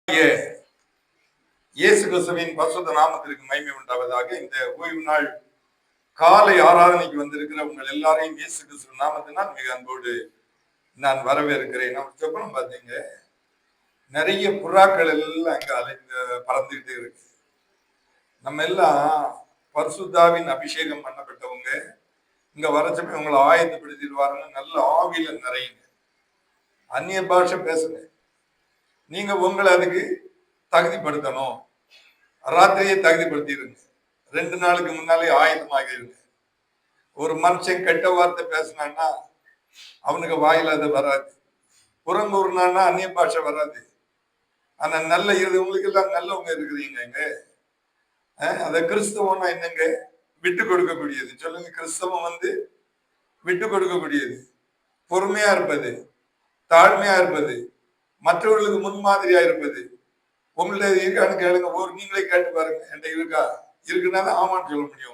இயேசு கிறிஸ்துவின் பரிசுத்த நாமத்திற்கு மகிமை உண்டாவதாக. இந்த ஓய்வு நாள் காலை ஆராதனைக்கு வந்திருக்கிற உங்கள் எல்லாரையும் இயேசு கிறிஸ்துவின் நாமத்தினால் மிக அன்போடு நான் வரவேற்கிறேன். நம்ம சொப்பனம் பார்த்தீங்க, நிறைய புறாக்கள் எல்லாம் அங்க பறந்துகிட்டே இருக்கு. நம்ம எல்லாம் பரிசுத்தாவின் அபிஷேகம் பண்ணப்பட்டவங்க. இங்க வரச்சமே உங்களை ஆயத்தப்படுத்திடுவாருன்னு நல்ல ஆவியில நிறையுங்க. அந்நிய பாஷை பேசுங்க. நீங்க உங்களை அதுக்கு தகுதிப்படுத்தணும். ராத்திரியை தகுதிப்படுத்திடுங்க. 2 நாளுக்கு முன்னாலே ஆயத்தமாக இருங்க. ஒரு மனுஷன் கெட்ட வார்த்தை பேசினான்னா அவனுக்கு வாயில அது வராது. புறங்கூறினான்னா அந்நிய பாஷை வராது. ஆனா நல்ல இது உங்களுக்கு எல்லாம் நல்லவங்க இருக்கிறீங்க. இங்க அத கிறிஸ்தவம்னா என்னங்க? விட்டு கொடுக்கக்கூடியது. சொல்லுங்க, கிறிஸ்தவம் விட்டு கொடுக்கக்கூடியது, பொறுமையா இருப்பது, தாழ்மையா இருப்பது, மற்றவர்களுக்கு முன்மாதிரியா இருப்பது. உங்கள்ட்ட இருக்கான்னு கேளுங்க. நீங்களே கேட்டு பாருங்க, என்கிட்ட இருக்கா? இருக்குன்னா ஆமான்னு சொல்ல முடியும்.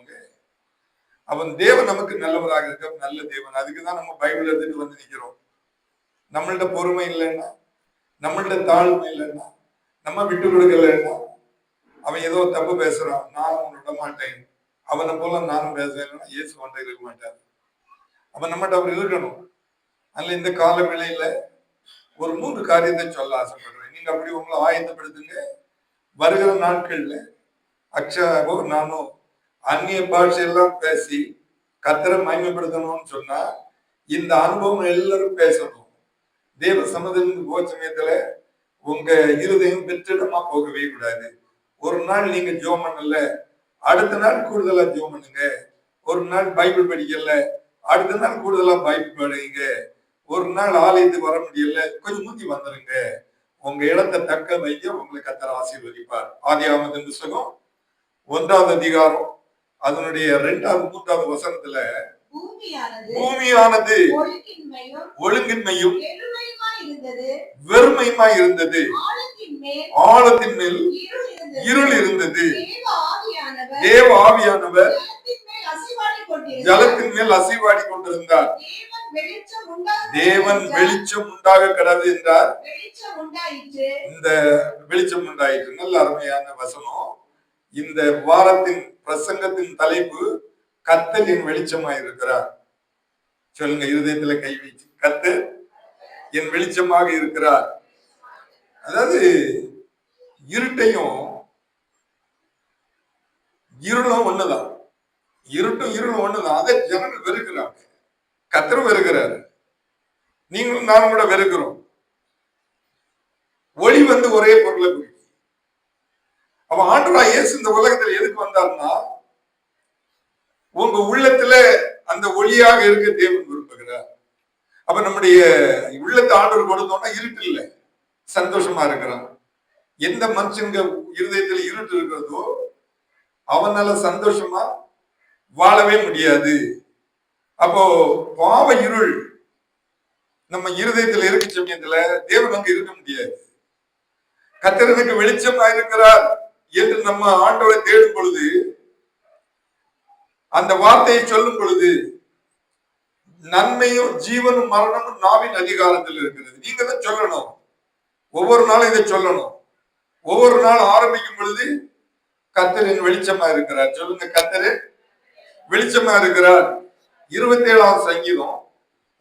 அவன் தேவன் நமக்கு நல்லவராக இருக்க, நல்ல தேவன். அதுக்குதான் நம்ம பைபிள் எடுத்துட்டு வந்து நிக்கிறோம். நம்மள்ட்ட பொறுமை இல்லைன்னா, நம்மள்ட்ட தாழ்மை இல்லைன்னா, நம்ம விட்டு கொடுக்கலன்னா, அவன் ஏதோ தப்பு பேசுறான், நானும் விட மாட்டேன், அவனை போல நானும் பேசுறேன்னா இயேசு வந்து இருக்க மாட்டார். அவன் நம்மகிட்ட அவர் இருக்கணும். அதனால இந்த கால வேளையில ஒரு 3 காரியத்தை சொல்ல ஆசைப்படுறேன். நீங்க அப்படி உங்களை ஆயத்தப்படுத்துங்க. வருகிற நாட்கள்ல அக்ஷாவோ நானோ அந்நிய பாஷையெல்லாம் பேசி கர்த்தரை மகிமைப்படுத்தணும்னு சொன்னா இந்த அனுபவம் எல்லாரும் பேசணும். தேவ சமூகத்தின் போக சமயத்துல உங்க இருதயம் வெற்றிடமா போகவே கூடாது. ஒரு நாள் நீங்க ஜெபம் பண்ணல, அடுத்த நாள் கூடுதலா ஜெபம் பண்ணுங்க. ஒரு நாள் பைபிள் படிக்கல, அடுத்த நாள் கூடுதலா பைபிள் படிங்க. ஒரு நாள் ஆலயத்துக்கு வர முடியல, கொஞ்சம் முந்தி வந்துருங்க. உங்க இடத்தை தக்க வைக்க உங்களை கர்த்தர் ஆசீர்வதிப்பார். ஆதியாகமத்தின் புத்தகம் 1ஆம் அதிகாரம் அதனுடைய 2வது 3வது வசனத்துல பூமியானது ஒழுங்கின்மையும் வெறுமையுமாய் இருந்தது, ஆழத்தின் மேல் இருள் இருந்தது. தேவ ஆவியானவர் ஜலத்தின் மேல் அசைவாடி கொண்டிருந்தார். தேவன் வெளிச்சம் உண்டாக கடவுள் என்றார். இந்த வெளிச்சம் உண்டாயிற்று. நல்ல அருமையான வசனம். இந்த வாரத்தின் பிரசங்கத்தின் தலைப்பு கர்த்தர் என் வெளிச்சமாய் இருக்கிறார். சொல்லுங்க, இருதயத்துல கை வைத்து, கர்த்தர் என் வெளிச்சமாக இருக்கிறார். அதாவது இருட்டையும் இருளும் ஒண்ணுதான். இருட்டும் இருளும் ஒண்ணுதான். அதை ஜனங்கள் வெறுக்கிறாங்க. கர்த்தர் வெறுக்கிறாரு. நீங்களும் நானும் கூட வெறுக்கிறோம். ஒளி ஒரே பொருளை குறிக்கும். அப்ப ஆண்டவராகிய இயேசு இந்த உலகத்துல எதுக்கு வந்தார்னா, உங்க உள்ளத்துல அந்த ஒளியாக இருக்க தேவன் விரும்புகிறார். அப்ப நம்முடைய உள்ளத்தை ஆண்டவர் கொடுத்தோம்னா இருட்டு இல்லை, சந்தோஷமா இருக்கிறான். எந்த மனுஷங்க இருதயத்துல இருட்டு இருக்கிறதோ அவனால சந்தோஷமா வாழவே முடியாது. அப்போ பாவ இருள் நம்ம இருதயத்துல இருக்க சமயத்துல தேவன் அங்க இருக்க முடியாது. கர்த்தருக்கு வெளிச்சமா இருக்கிறார் என்று நம்ம ஆண்டவரை தேடும் பொழுது, அந்த வார்த்தையை சொல்லும் பொழுது, நன்மையும் ஜீவனும் மரணமும் நாவின் அதிகாரத்தில் இருக்கிறது. நீங்க தான் சொல்லணும். ஒவ்வொரு நாளும் இதை சொல்லணும். ஒவ்வொரு நாள் ஆரம்பிக்கும் பொழுது கர்த்தரின் வெளிச்சமா இருக்கிறார். சொல்லுங்க, கர்த்தர் வெளிச்சமா இருக்கிறார். 27ஆம் சங்கீதம்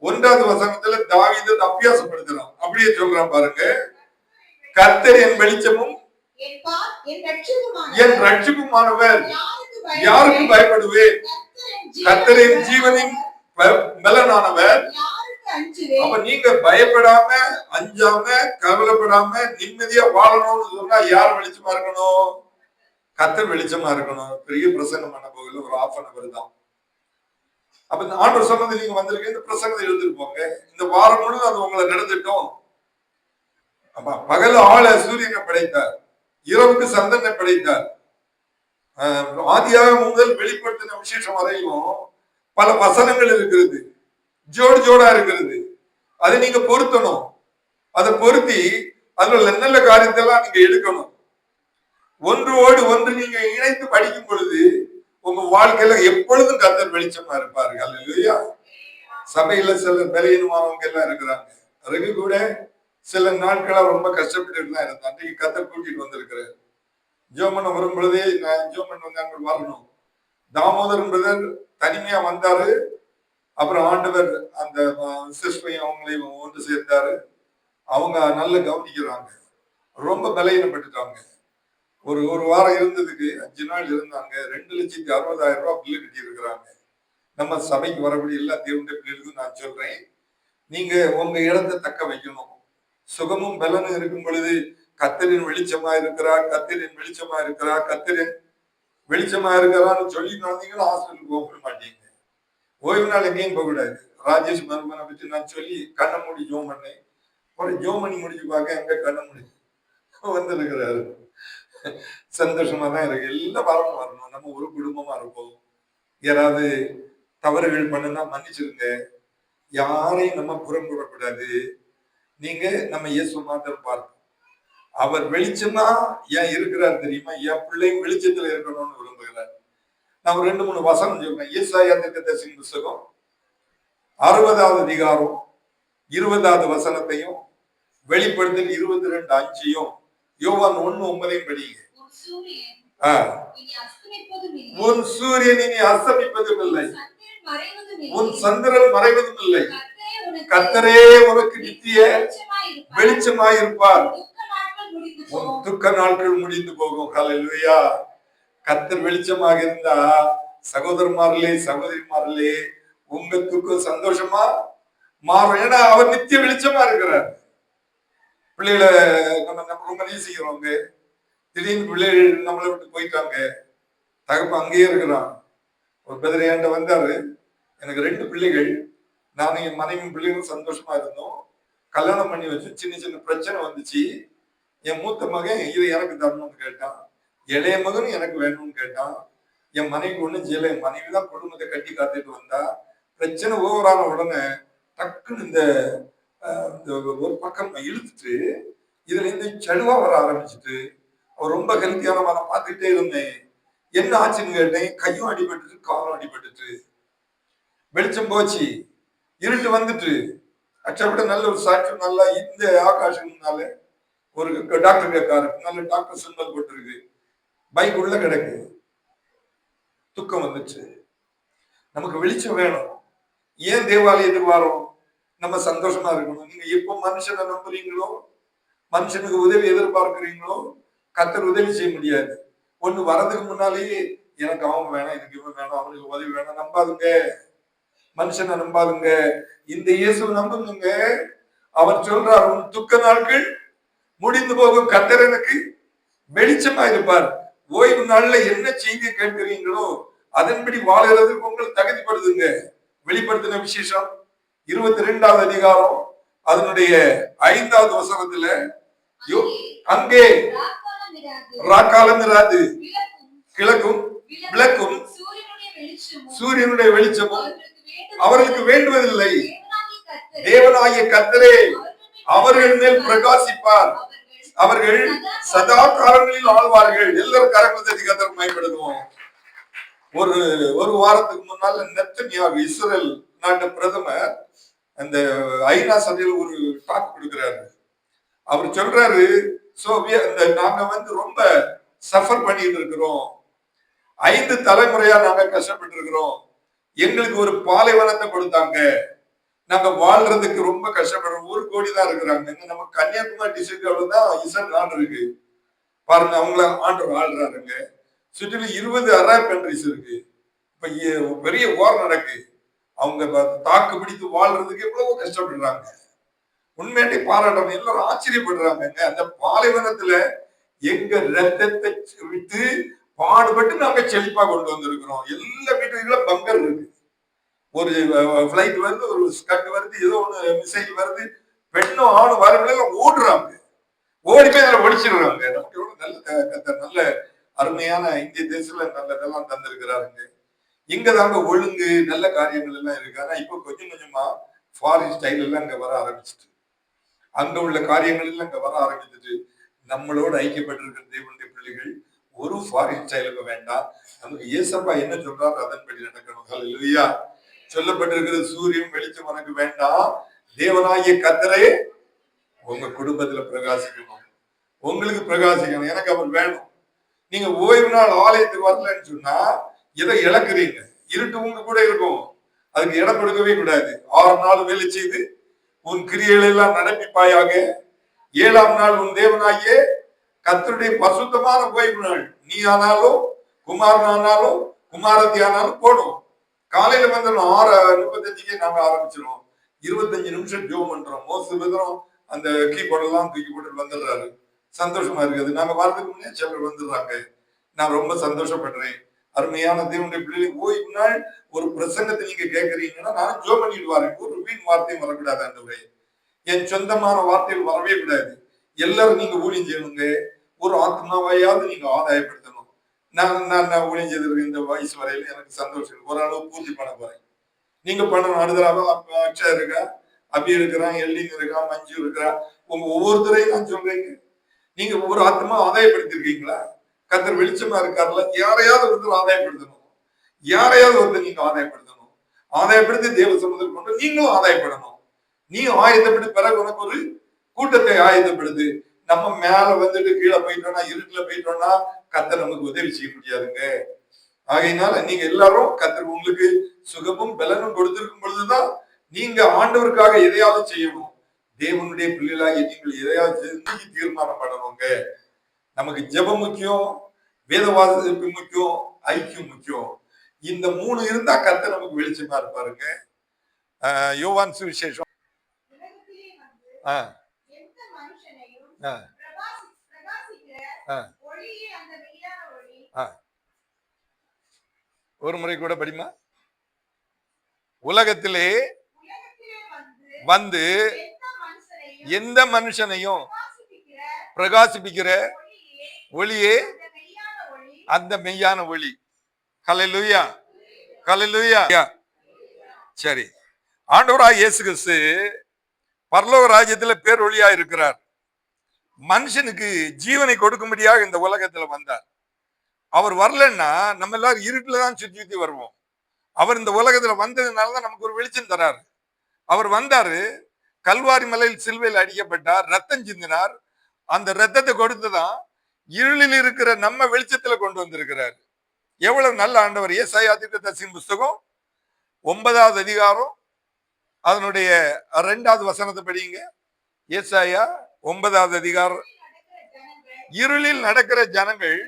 1வது வசனத்துல தாவீது அபியாசப்படுத்துறான். அப்படியே சொல்றான் பாருங்க, கர்த்தர் என் வெளிச்சமும் என் ரட்சிப்புமானவர், யாருக்கு பயப்படுவேன்? கர்த்தரின் ஜீவனின் பலனானவர். அப்ப நீங்க பயப்படாம, அஞ்சாம, கவலைப்படாம நிம்மதியா வாழணும்னு சொன்னா யார் வெளிச்சமா இருக்கணும்? கர்த்தர் வெளிச்சமா இருக்கணும். பெரிய பிரசங்கம் பண்ண போகல, ஒரு 1/2 hour தான். அப்ப இந்த ஆண்டவர் சொன்னது நீங்க வந்திருக்க, இந்த பிரசங்கத்தை எழுதிட்டு போங்க. இந்த வாரம் முழுவதும் அது உங்களை நடந்துட்டோம். அப்ப பகல ஆள சூரியனை படைத்தார், இரவுக்கு சந்திரனை படைத்தார். ஆதியாக முதல் வெளிப்படுத்தின விசேஷம் வரையிலும் பல வசனங்கள் இருக்கிறது, ஜோடு ஜோடா இருக்கிறது. அதை நீங்க பொருத்தணும். அதை பொருத்தி அதுல நல்ல காரியத்தெல்லாம் நீங்க எடுக்கணும். ஒன்றோடு ஒன்று நீங்க இணைத்து படிக்கும் பொழுது உங்க வாழ்க்கையில எப்பொழுதும் கர்த்தர் வெளிச்சமா இருப்பார்கள். அல்லேலூயா. சபையில சில பலவீனமானவங்க எல்லாம் இருக்கிறாங்க. அதுக்கு கூட சில நாட்களா ரொம்ப கஷ்டப்பட்டு தான் இருந்தேன். அன்றைக்கு கத்தர் கூட்டிட்டு வந்திருக்கிறார். ஜோமன் வரும் பொழுதே நான் ஜோமன் வந்து அங்க வரணும். தாமோதரன் பிரதர் தனிமையா வந்தாரு. அப்புறம் ஆண்டவர் அந்த சிஸ்டையும் அவங்களையும் ஒன்று சேர்த்தாரு. அவங்க நல்ல கவனிக்கிறாங்க. ரொம்ப பலகீனப்பட்டுட்டாங்க. ஒரு வாரம் இருந்ததுக்கு 5 நாள் இருந்தாங்க. 2,60,000 ரூபாய் பில்லு கட்டி இருக்கிறாங்க. நம்ம சபைக்கு வரக்கூடிய எல்லா தேவனுடைய பிள்ளைகளுக்கும் நான் சொல்றேன், நீங்க உங்க இடத்தை தக்க வைக்கணும். சுகமும் பலனும் இருக்கும் பொழுது கர்த்தரின் வெளிச்சமா இருக்கிறார், கர்த்தரின் வெளிச்சமா இருக்கிறார், கர்த்தரின் வெளிச்சமா இருக்கிறான்னு சொல்லி வந்தீங்கன்னா ஹாஸ்பிட்டலுக்கு போக மாட்டீங்க. ஓய்வு நாள் எங்கேயும் போக கூடாது. ராஜேஷ் மருமனை பற்றி நான் சொல்லி கண்ணை மூடி ஜோம் பண்ணேன். ஒரு ஜோமணி முடிச்சு பார்க்க எங்க கண்ணை மூடி வந்திருக்கிறாரு. சந்தோஷமா தான் இருக்கு. எல்லாம் வரணும். நம்ம ஒரு குடும்பமா இருப்போம். யாராவது தவறுகள் பண்ணுனா மன்னிச்சிருங்க. யாரையும் நம்ம புறம் கூடக்கூடாது. நீங்க நம்ம இயேசு மாத்திரம் பார்க்கணும். அவர் வெளிச்சமா ஏன் இருக்கிறார் தெரியுமா? என் பிள்ளையும் வெளிச்சத்துல இருக்கணும்னு விரும்புகிறார். நான் 2-3 வசனம் சொல்றேன். ஏசாயா தீர்க்கதரிசியின் புத்தகம் 60வது அதிகாரம் 20வது வசனத்தையும், வெளிப்படுத்தல் 22:5 யோவான் 1:9 படிங்க. உன் சூரியன் இனி அஸ்தமிப்பதும் இல்லை, உன் சந்திரன் மறைவதும் இல்லை. கர்த்தரே உனக்கு நித்திய வெளிச்சமாயிருப்பார். உன் துக்க நாட்கள் முடிந்து போகும். ஹல்லேலூயா. கர்த்தர் வெளிச்சமாக இருந்தா சகோதரமார்களே சகோதரிமார்களே உங்க துக்கம் சந்தோஷமா மாறும். ஏன்னா அவர் நித்திய வெளிச்சமா இருக்கிறார். பிள்ளைகளை நம்ம ரொம்ப நேசிக்கிறோங்க. திடீர்னு பிள்ளைகள் நம்மளை விட்டு போயிட்டாங்க. தகப்ப அங்கேயே இருக்கிறான். ஒரு பெதரையாண்ட வந்தாரு. எனக்கு 2 பிள்ளைகள். நானும் என் மனைவி பிள்ளைகளும் சந்தோஷமா இருந்தோம். கல்யாணம் பண்ணி வச்சு சின்ன சின்ன பிரச்சனை வந்துச்சு. என் மூத்த மகன் இது எனக்கு தரணும்னு கேட்டான். இளைய மகனும் எனக்கு வேணும்னு கேட்டான். என் மனைவிக்கு ஒண்ணும் செய்யல. என் மனைவி தான் குடும்பத்தை கட்டி காத்துட்டு வந்தா. பிரச்சனை ஓவரான உடனே டக்குன்னு இந்த ஒரு பக்கம் இழுத்துட்டு இதுல இருந்து சடுவா வர ஆரம்பிச்சுட்டு அவர் ரொம்ப ஹெல்த்தியான நான் பார்த்துக்கிட்டே இருந்தேன். என்ன ஆச்சுன்னு கேட்டேன். கையும் அடிபட்டுட்டு காலும் அடிபட்டுட்டு வெளிச்சம் போச்சு, இருட்டு வந்துட்டு. அச்சப்பட்ட நல்ல ஒரு சாட்சி நல்லா இந்த ஆகாஷம்னால ஒரு டாக்டர் கேட்காரு. நல்ல டாக்டர் சிம்பல் போட்டிருக்கு. பைக் உள்ள கிடக்கு. துக்கம் வந்துச்சு. நமக்கு வெளிச்சம் வேணும். ஏன் தேவாலயத்துக்கு வரோம்? நம்ம சந்தோஷமா இருக்கணும். நீங்க எப்போ மனுஷனை நம்புறீங்களோ, மனுஷனுக்கு உதவி எதிர்பார்க்கிறீங்களோ, கர்த்தர் உதவி செய்ய முடியாது. ஒண்ணு வரதுக்கு முன்னாலேயே எனக்கு அவங்க வேணாம், எனக்கு இவன் வேணும், அவனுக்கு உதவி வேணாம். நம்பாதுங்க, மனுஷனை நம்பாதுங்க. இந்த இயேசு நம்புங்க. அவர் சொல்றார், உன் துக்க நாட்கள் முடிந்து போகும். கர்த்தர் எனக்கு வெளிச்சமா இருப்பார். ஓய்வு நாள்ல என்ன செய்தி கேட்கிறீங்களோ அதன்படி வாழ்கிறதுக்கு உங்களை தகுதிப்படுத்துங்க. வெளிப்படுத்தின விசேஷம் 22வது அதிகாரம் அதனுடைய 5வது வசனத்துல அங்கே ராக்காலம் இராது, கிழக்கும் விளக்கும் சூரியனுடைய வெளிச்சமும் அவர்களுக்கு வேண்டுவதில்லை. தேவனாகிய கர்த்தரே அவர்கள் மேல் பிரகாசிப்பார். அவர்கள் சதா காலங்களில் ஆழ்வார்கள். எல்லாரும் கரங்களை தட்டி கர்த்தரை மகிமைப்படுத்துவோம். ஒரு வாரத்துக்கு முன்னால் நெத்தன்யாகு இஸ்ரேல் நாட்டு பிரதமர் அந்த ஐநா சபையில் ஒரு டாக் கொடுக்கிறாரு. அவர் சொல்றாரு, நாங்க ரொம்ப சஃபர் பண்ணிட்டு இருக்கிறோம். 5 தலைமுறையா நாங்க கஷ்டப்பட்டு இருக்கிறோம். எங்களுக்கு ஒரு பாலைவனத்தை கொடுத்தாங்க. நாங்க வாழ்றதுக்கு ரொம்ப கஷ்டப்படுறோம். 1 கோடி தான் இருக்கிறாங்க. நம்ம கன்னியாகுமரி டிஸ்ட்ரிக்ட் தான் இஸ்ரேல் நாடு இருக்கு பாருங்க. அவங்கள ஆள்றாருங்க. சுற்றிலும் 20 அரபு கண்ட்ரிஸ் இருக்கு. இப்ப பெரிய வார் நடக்கு. அவங்க தாக்கு பிடித்து வாழ்றதுக்கு எவ்வளவோ கஷ்டப்படுறாங்க. உண்மையை பாராட்டணும். எல்லாரும் ஆச்சரியப்படுறாங்க. அந்த பாலைவனத்துல எங்க ரத்தத்தை விட்டு பாடுபட்டு நாங்க செழிப்பா கொண்டு வந்திருக்கிறோம். எல்லா வீட்டுகளும் பங்கர் இருக்கு. ஒரு பிளைட் வருது, ஒரு ஸ்கட் வருது, ஏதோ ஒண்ணு மிசைல் வருது, பெண்ணும் ஆணும் வரவங்க ஓடுறாங்க. ஓடி போய் அதில் ஒழிச்சிடுறாங்க. நமக்கு எவ்வளவு நல்ல அருமையான இந்திய தேசத்துல நல்லதெல்லாம் தந்திருக்கிறாருங்க. இங்க தாங்க ஒழுங்கு நல்ல காரியங்கள் எல்லாம் இருக்கு. ஆனா இப்ப கொஞ்சம் கொஞ்சமா ஃபாரின் ஸ்டைல் எல்லாம் இங்க வர ஆரம்பிச்சுட்டு, அங்க உள்ள காரியங்கள் எல்லாம் இங்க வர ஆரம்பிச்சுட்டு, நம்மளோட ஐக்கியப்பட்டிருக்கிற தேவனுடைய பிள்ளைகள் ஒரு ஃபாரின் ஸ்டைலுக்கு வேண்டாம். நமக்கு ஏசப்பா என்ன சொல்றாரு அதன்படி நடக்கணும். ஹல்லேலூயா. சொல்லப்பட்டிருக்கிறது சூரியன் வெளிச்சம் உனக்கு வேண்டாம், தேவனாகிய கர்த்தரே உங்க குடும்பத்துல பிரகாசிக்கணும், உங்களுக்கு பிரகாசிக்கணும். எனக்கு அவர் வேணும். நீங்க ஓய்வு நாள் ஆலயத்துக்கு வரலன்னு சொன்னா எதை இழக்குறீங்க? இருட்டு உங்க கூட இருக்கும், அதுக்கு இடம் கொடுக்கவே கூடாது. 6 நாள் வேலை செய்து உன் கிரியைகள் எல்லாம் நடப்பிப்பாயாக. 7ஆம் நாள் உன் தேவனாகிய கர்த்தருடைய பசுத்தமான ஓய்வு நாள். நீ ஆனாலும் குமாரன் ஆனாலும் குமாரத்தி ஆனாலும் போடும். காலையில வந்து 6:35க்கு நாங்க ஆரம்பிச்சிருவோம். 25 நிமிஷம் ஜோம் பண்றோம். மோஸ்ட் விதம் அந்த கீபோர்ட் எல்லாம் தூக்கி போட்டு வந்துடுறாரு. சந்தோஷமா இருக்குது. நாங்க வரதுக்கு முன்னே சிலர் வந்துடுறாங்க. நான் ரொம்ப சந்தோஷப்படுறேன். அருமையான தேவனுடைய பிள்ளைகளை ஓய்வு நாள் ஒரு பிரசங்கத்தை நீங்க கேட்கறீங்கன்னா நான் ஜோம் பண்ணிட்டு வரேன். ஒரு வீண் வார்த்தையும் வரக்கூடாது. ஆண்டவரே, என் சொந்தமான வார்த்தைகள் வரவே கூடாது. எல்லாரும் நீங்க ஊழியம் செய்யணுங்க. ஒரு ஆத்மாவையாவது நீங்க ஆதாயப்படுத்தணும். நான் ஊழியம் செய்திருக்க இந்த வயசு வரையில எனக்கு சந்தோஷம். ஓரளவு பூர்த்தி பண்ண போறேன். நீங்க பண்ணணும். அடுத்ததாக அக்ஷா இருக்கா, அபி இருக்கிறான், எல்லிங் இருக்கான், மஞ்சு இருக்கிறா. உங்க ஒவ்வொருத்தரையும் நான் சொல்றேங்க, நீங்க ஒவ்வொரு ஆத்மா ஆதாயப்படுத்திருக்கீங்களா? கர்த்தர் வெளிச்சமா இருக்காருல்ல, யாரையாவது ஒருத்தர் ஆதாயப்படுத்தணும். யாரையாவது ஒருத்தர் நீங்க ஆதாயப்படுத்தணும். ஆதாயப்படுத்தி தேவ சமூகத்தில் கொண்டு நீங்களும் ஆதாயப்படணும். நீ ஆயத்தப்பட்டு பிறகு உனக்கு ஒரு கூட்டத்தை ஆயத்தப்படுது. நம்ம மேல வந்துட்டு கீழே போயிட்டோம்னா, இருட்டுல போயிட்டோம்னா கர்த்தர் நமக்கு உதவி செய்ய முடியாதுங்க. ஆகையினால நீங்க எல்லாரும் கர்த்தர் உங்களுக்கு சுகமும் பலனும் கொடுத்திருக்கும் பொழுதுதான் நீங்க ஆண்டவருக்காக எதையாவது செய்யணும். தேவனுடைய பிள்ளைகளாகி நீங்கள் எதையாவது செஞ்சு தீர்மானம் பண்ணணுங்க. நமக்கு ஜெபம் முக்கியம், வேத வாசிப்பு முக்கியம், ஐக்கியம் முக்கியம். இந்த 3 இருந்தா கர்த்தர் நமக்கு வெளிச்சமா இருப்பாருங்க. யோவான் சுவிசேஷம் ஒரு முறை கூட படிமா. உலகத்திலே வந்து எந்த மனுஷனையும் பிரகாசிப்பிக்கிற ஒளியே அந்த மெய்யான ஒளி. ஹல்லேலூயா, ஹல்லேலூயா. சரி, ஆண்டவராகிய இயேசு கிறிஸ்து பரலோக ராஜ்யத்துல பேரொளியா இருக்கிறார். மனுஷனுக்கு ஜீவனை கொடுக்கும்படியாக இந்த உலகத்துல வந்தார். அவர் வரலன்னா நம்ம எல்லாரும் இருட்டுலதான் சுத்தி வருவோம். அவர் இந்த உலகத்துல வந்ததுனாலதான் நமக்கு ஒரு வெளிச்சம் தராரு. அவர் வந்தாரு, கல்வாரி மலையில் சிலுவையில் அடிக்கப்பட்டார், ரத்தம் சிந்தினார். அந்த ரத்தத்தை கொடுத்துதான் இருளில் இருக்கிற நம்ம வெளிச்சத்துல கொண்டு வந்திருக்கிறார். எவ்வளவு நல்ல ஆண்டவர். ஏசாயா தீர்க்கதரிசியின் புஸ்தகம் 9வது அதிகாரம் அதனுடைய 2வது வசனத்தை படிங்க. ஏசாயா 9வது அதிகாரம். இருளில் நடக்கிற ஜனங்கள்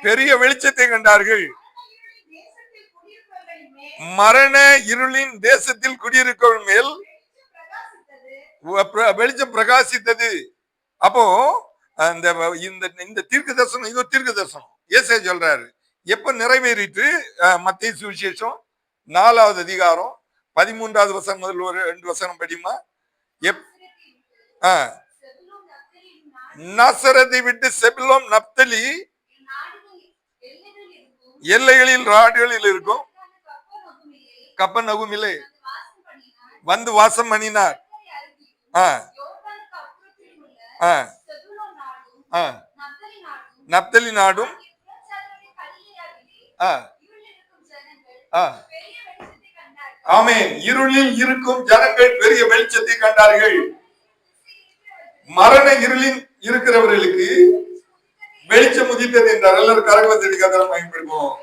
பெரிய வெளிச்சத்தை கண்டார்கள். மரண இருளின் தேசத்தில் குடியிருக்கிற மேல் வெளிச்சம் பிரகாசித்தது. அப்போ இந்த தீர்க்க தரிசனம், இது தீர்க்க தரிசனம் ஏசாயா சொல்றாரு. எப்ப நிறைவேறிட்டு? மத்தேயு சுவிசேஷம் 4வது அதிகாரம் 13வது வசனம் முதல் ஒரு 2 வசனம் படிமா. நாசரத்தை விட்டு செபுலோன் நப்தலி எல்லைகளில் ராடுகளில் இருக்கும் கப்பர்நகூமிலே வந்து வாசம் பண்ணினார். நப்தலி நாடும் ஆமென். இருளில் இருக்கும் ஜனங்கள் பெரிய வெளிச்சத்தை கண்டார்கள். மரண இருளில் இருக்கிறவர்களுக்கு வெளிச்சம் உதித்தது என்றார். எல்லாரும் கரங்களை தேடி கதரை பயன்படுத்துவோம்.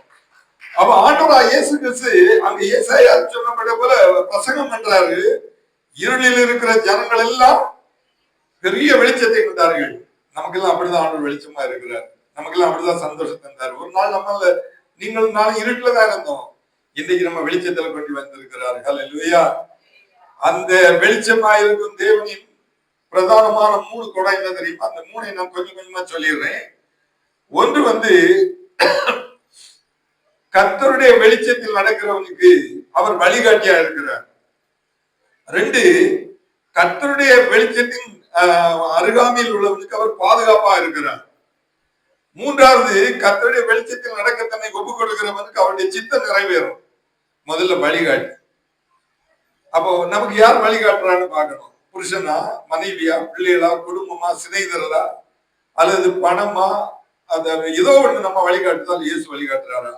அப்ப ஆண்டவராகிய இயேசு கிறிஸ்து அங்க ஏசாயா சொன்னபடி போல பிரசங்கம் பண்றாரு. இருளில் இருக்கிற ஜனங்கள் எல்லாம் பெரிய வெளிச்சத்தை கண்டார்கள். நமக்கெல்லாம் அப்படிதான் ஆண்டவர் வெளிச்சமா இருக்கிறார். நமக்கெல்லாம் அப்படிதான் சந்தோஷத்தை தந்தார். ஒரு நாள் நம்மள நீங்கள் நானும் இருட்டுல தான் இருந்தோம். இன்றைக்கு நம்ம வெளிச்சத்துல கொண்டு வந்திருக்கிறார். ஹல்லேலூயா. அந்த வெளிச்சமா இருக்கும் தேவனின் பிரதானமான 3 கொடை என்ன தெரியுமா? அந்த 3 நான் கொஞ்சம் கொஞ்சமா சொல்லிடுறேன். ஒன்று கர்த்தருடைய வெளிச்சத்தில் நடக்கிறவனுக்கு அவர் வழிகாட்டியா இருக்கிறார். 2, கர்த்தருடைய வெளிச்சத்தின் அருகாமையில் உள்ளவனுக்கு அவர் பாதுகாப்பா இருக்கிறார். 3வது, கர்த்தருடைய வெளிச்சத்தில் நடக்க தன்னை ஒப்புக் கொடுக்கிறவனுக்கு அவருடைய சித்தம் நிறைவேறும். முதல்ல வழிகாட்டி. அப்போ நமக்கு யார் வழிகாட்டுறான்னு பார்க்கணும். புருஷனா, மனைவியா, பிள்ளைகளா, குடும்பமா, சிநேகிதர்களா, அல்லது பணமா, ஏதோ ஒண்ணு நம்ம வழிகாட்டுதால் இயேசு வழிகாட்டுறாரா?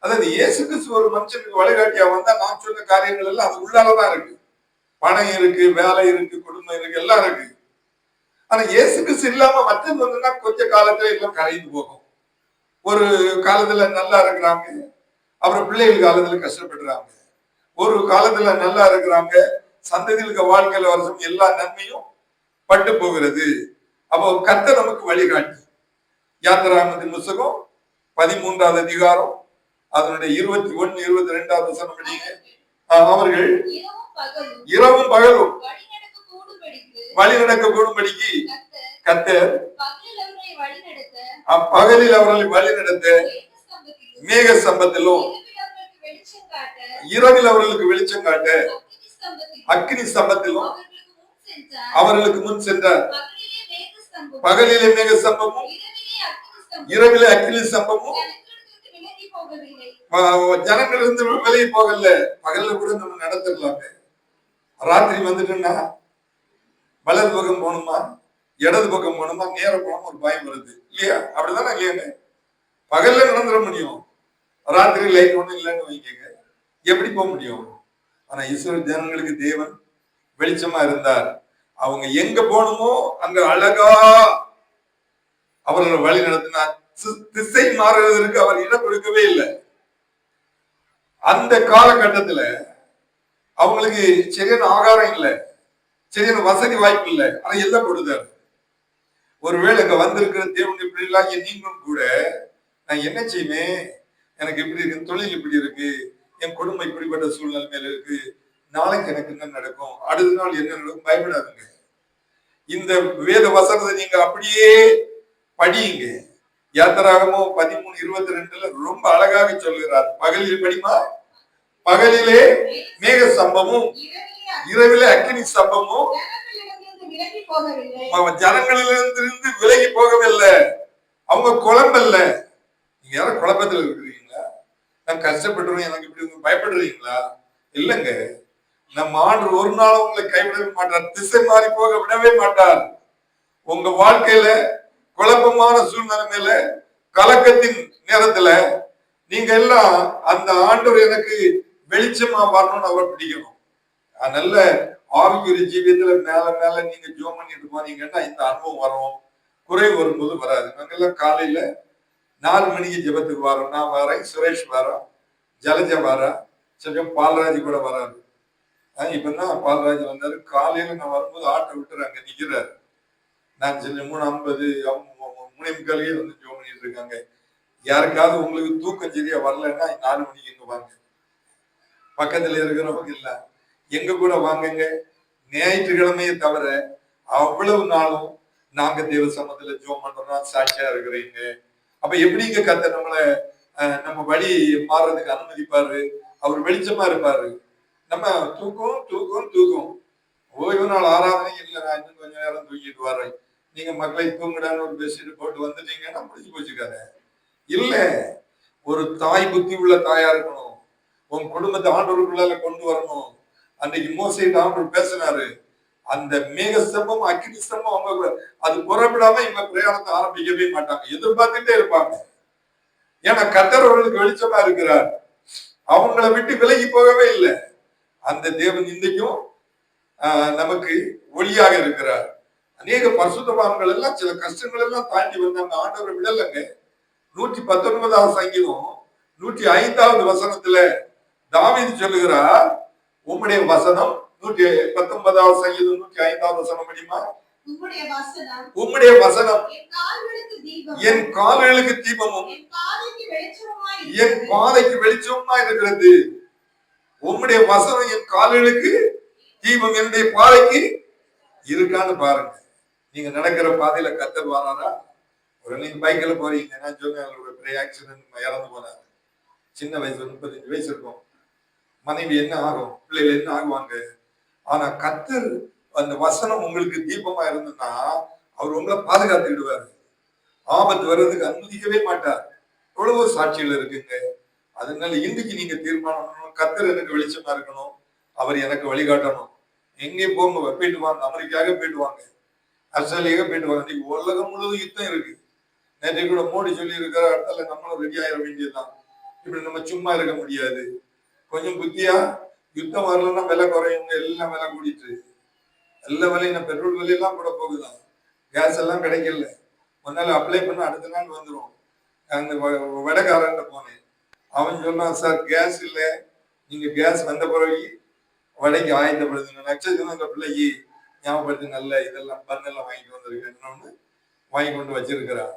அதாவது இயேசு கிறிஸ்து ஒரு மனுஷனுக்கு வழிகாட்டியா வந்தா நான் சொன்ன காரியங்கள் எல்லாம் அது உள்ளாலதான் இருக்கு. பணம் இருக்கு, வேலை இருக்கு, குடும்பம் இருக்கு, எல்லாம் இருக்கு. ஆனா இயேசு கிறிஸ்து இல்லாம மற்றது வந்துன்னா கொஞ்ச காலத்துல எல்லாம் கரைந்து போகும். ஒரு காலத்துல நல்லா இருக்கிறாங்க, அப்புறம் பிள்ளைகள் காலத்துல கஷ்டப்படுறாங்க. ஒரு காலத்துல நல்லா இருக்கிறாங்க, சந்ததிகளுக்கு வாழ்க்கையில வருஷம் எல்லா நன்மையும் பட்டு போகிறது. அப்போ கர்த்தர் நமக்கு வழிகாட்டி. யாத்திராகமத்தின் புத்தகம் 13வது அதிகாரம் அதனுடைய 21, 22வது வசனம் படிங்க. அவர்கள் இரவும் பகலும் வழி நடக்க கூடும்படிக்கு கர்த்தர் பகலில் அவர்களை வழி நடத்த மேக ஸ்தம்பத்திலும் இரவில் அவர்களுக்கு வெளிச்சம் காட்ட அக்கினி ஸ்தம்பத்திலும் அவர்களுக்கு முன் சென்றார். பகலிலே மேக ஸ்தம்பமும் இரவிலே அக்கினி ஸ்தம்பமும் ஜனங்கள் இருந்து விலகி போகல. பகல்ல கூட நம்ம நடத்திடலாமே. ராத்திரி வந்துட்டுன்னா வலது பக்கம் போகணுமா இடது பக்கம் போகணுமா நேர போகணுமா ஒரு பயம் வருது இல்லையா? அப்படிதானே இல்லையாங்க? பகல்ல நடந்துட முடியும், ராத்திரி லைட் ஒண்ணும் இல்லைன்னு வைக்கங்க, எப்படி போக முடியும்? ஆனா இஸ்ரவேல் ஜனங்களுக்கு தேவன் வெளிச்சமா இருந்தார். அவங்க எங்க போகணுமோ அங்க அழகா அவர்களை வழி நடத்தினார். திசை மாறுவதற்கு அவர் இடம் கொடுக்கவே இல்லை. அந்த காலகட்டத்துல அவங்களுக்கு சரியான ஆகாரம் இல்லை, சரியான வசதி வாய்ப்பு இல்லை, ஆனா எல்லாம் கொடுத்தாரு. ஒருவேளை இங்க வந்திருக்கிற தேவனுடைய பிள்ளைகளாகிய நீங்களும் கூட, நான் என்ன செய்வேன், எனக்கு இப்படி இருக்கு, தொழில் இப்படி இருக்கு, என் குடும்பம் இப்படிப்பட்ட சூழ்நிலைமையில இருக்கு, நாளைக்கு எனக்கு என்ன நடக்கும், அடுத்த நாள் என்ன நடக்கும், பயப்படாதுங்க. இந்த வேத வசனத்தை நீங்க அப்படியே படியுங்க. யாத்திராகமோ 13:22 ரொம்ப அழகாக சொல்கிறார். பகலில் படிமா, பகலிலே மேக ஸ்தம்பமும் இரவிலே அக்கினி ஸ்தம்பமும் ஜனங்களிலிருந்து விலகி போகவில்லை. அவங்க குழம்பல்ல. நீங்க யாரும் குழப்பத்தில் இருக்கிறீங்களா? நான் கஷ்டப்படுறோம் எனக்கு இப்படி பயப்படுறீங்களா? இல்லைங்க, நம்ம ஆண்டு ஒரு நாளும் உங்களை கைவிடவே மாட்டார், திசை மாறி போக விடவே மாட்டார். உங்க வாழ்க்கையில குழப்பமான சூழ்நிலைமையில கலக்கத்தின் நேரத்துல நீங்க எல்லாம் அந்த ஆண்டவர் எனக்கு வெளிச்சமா வரணும்னு அவர் பிடிக்கணும். அதனால ஆவிக்குரிய ஜீவியத்துல மேல மேல நீங்க ஜோம் பண்ணிட்டு போனீங்கன்னா இந்த அனுபவம் வரும். குறை வரும்போது வராது. நாங்கெல்லாம் காலையில 4 மணிக்கு ஜெபத்துக்கு வரோம். நான் வரேன், சுரேஷ் வரோம், ஜலஜா வரா, கொஞ்சம் பால்ராஜ் கூட வராது. இப்பதான் பால்ராஜ் வந்தாரு. காலையில நான் வரும்போது ஆட்டோ விட்டுரு அங்க நிக்கிறாரு. நான் சொல்லி 3:50 3:45 வந்து ஜோம் பண்ணிட்டு இருக்காங்க. யாருக்காவது உங்களுக்கு தூக்கம் சரியா வரலன்னா 4 மணிக்கு இங்க வாங்க. பக்கத்துல இருக்கிறவங்க இல்ல, எங்க கூட வாங்குங்க. ஞாயிற்றுக்கிழமையை தவிர அவ்வளவு நாளும் நாங்க தேவ சமத்துல ஜோம் பண்றோம்னா சாட்சியா இருக்கிறீங்க. அப்ப எப்படிங்க கத்த நம்மளை நம்ம வழி மாறுறதுக்கு அனுமதிப்பாரு? அவர் வெளிச்சமா இருப்பாரு. நம்ம தூக்கம் தூக்கம் தூக்கம் ஓய்வு நாள் ஆராதனை இல்லை, நான் இன்னும் கொஞ்ச நேரம் தூக்கிட்டு வரேன், நீங்க மக்களை தூங்கிடான்னு ஒரு பெட்ஷீட் போட்டு வந்துட்டீங்கன்னா முடிஞ்சு போச்சுக்காரு. இல்ல, ஒரு தாய் புத்தி உள்ள தாயா இருக்கணும். உன் குடும்பத்தை ஆண்டவருக்குள்ளால கொண்டு வரணும். அன்னைக்கு மோசையிட்ட ஆண்டவர் பேசினாரு. அந்த மேக ஸ்தம்பம் அக்கினி ஸ்தம்பம் அவங்க அது புறப்படாம இவங்க பிரயாணத்தை ஆரம்பிக்கவே மாட்டாங்க, எதிர்பார்த்துட்டே இருப்பாங்க. ஏன்னா கர்த்தர் அவர்களுக்கு வெளிச்சமா இருக்கிறார், அவங்களை விட்டு விலகி போகவே இல்லை. அந்த தேவன் இன்றைக்கும் நமக்கு ஒளியாக இருக்கிறார். அநேக பரிசுத்தவான்கள் எல்லாம் சில கஷ்டங்கள் எல்லாம் தாண்டி வந்தாங்க, ஆண்டவரை விடலைங்க. 119வது சங்கீதம் 105வது வசனத்துல தாவீது சொல்லுகிறார், உம்முடைய வசனம். 119வது சங்கீதம் 105வது வசனம் படிமா. உம்முடைய வசனம் என் கால்களுக்கு தீபமும் என் பாதைக்கு வெளிச்சமா இருக்கிறது. உம்முடைய வசனம் என் கால்களுக்கு தீபம், என்னுடைய பாதைக்கு இருக்கான்னு பாருங்க. நீங்க நடக்கிற பாதையில கர்த்தர் வராரா? ஒரு நீங்க பைக்ல போறீங்க, நான் சொன்னேன் ஒரு பெரிய ஆக்சிடென்ட், இறந்து போனாரு. சின்ன வயசு 35 வயசு இருக்கும். மனைவி என்ன ஆகும், பிள்ளைகள் என்ன ஆகுவாங்க? ஆனா கர்த்தர் அந்த வசனம் உங்களுக்கு தீபமா இருந்ததுன்னா அவர் உங்களை பாதுகாத்துக்கிடுவாரு. ஆபத்து வர்றதுக்கு அனுமதிக்கவே மாட்டார். எவ்வளவோ சாட்சிகள் இருக்குங்க. அதனால இன்றைக்கு நீங்க தீர்மானம் பண்ணணும், கர்த்தர் எனக்கு வெளிச்சமா இருக்கணும், அவர் எனக்கு வழிகாட்டணும். எங்கேயும் போங்க, போயிட்டு வாங்க, அமெரிக்காக போயிட்டு வாங்க, ஆஸ்திரேலியாக போயிட்டு வாங்க. இன்னைக்கு உலகம் முழுவதும் யுத்தம் இருக்கு. நேற்று கூட மோடி சொல்லி இருக்கிற இடத்துல நம்மளும் ரெடி ஆயிட வேண்டியதுதான். இப்படி நம்ம சும்மா இருக்க முடியாது. கொஞ்சம் புத்தியா யுத்தம் வரலன்னா விலை குறையும், எல்லாம் விலை கூடிட்டு எல்லா விலையும் பெட்ரோல் விலையெல்லாம் கூட போகுதான். கேஸ் எல்லாம் கிடைக்கல. ஒரு நாள் அப்ளை பண்ண அடுத்த நாள் வந்துடும். அந்த வடக்காரன் போனேன். அவன் சொன்னான், சார் கேஸ் இல்லை, நீங்க கேஸ் வந்த பிறகு வடைக்கு ஆயத்தப்படுதுங்க. நட்சத்திரம் அந்த பிள்ளைக்கு ஞாபகப்படுத்தி நல்ல இதெல்லாம் பண்ணெல்லாம் வாங்கிட்டு வந்திருக்கேன்னு வாங்கி கொண்டு வச்சிருக்கிறான்.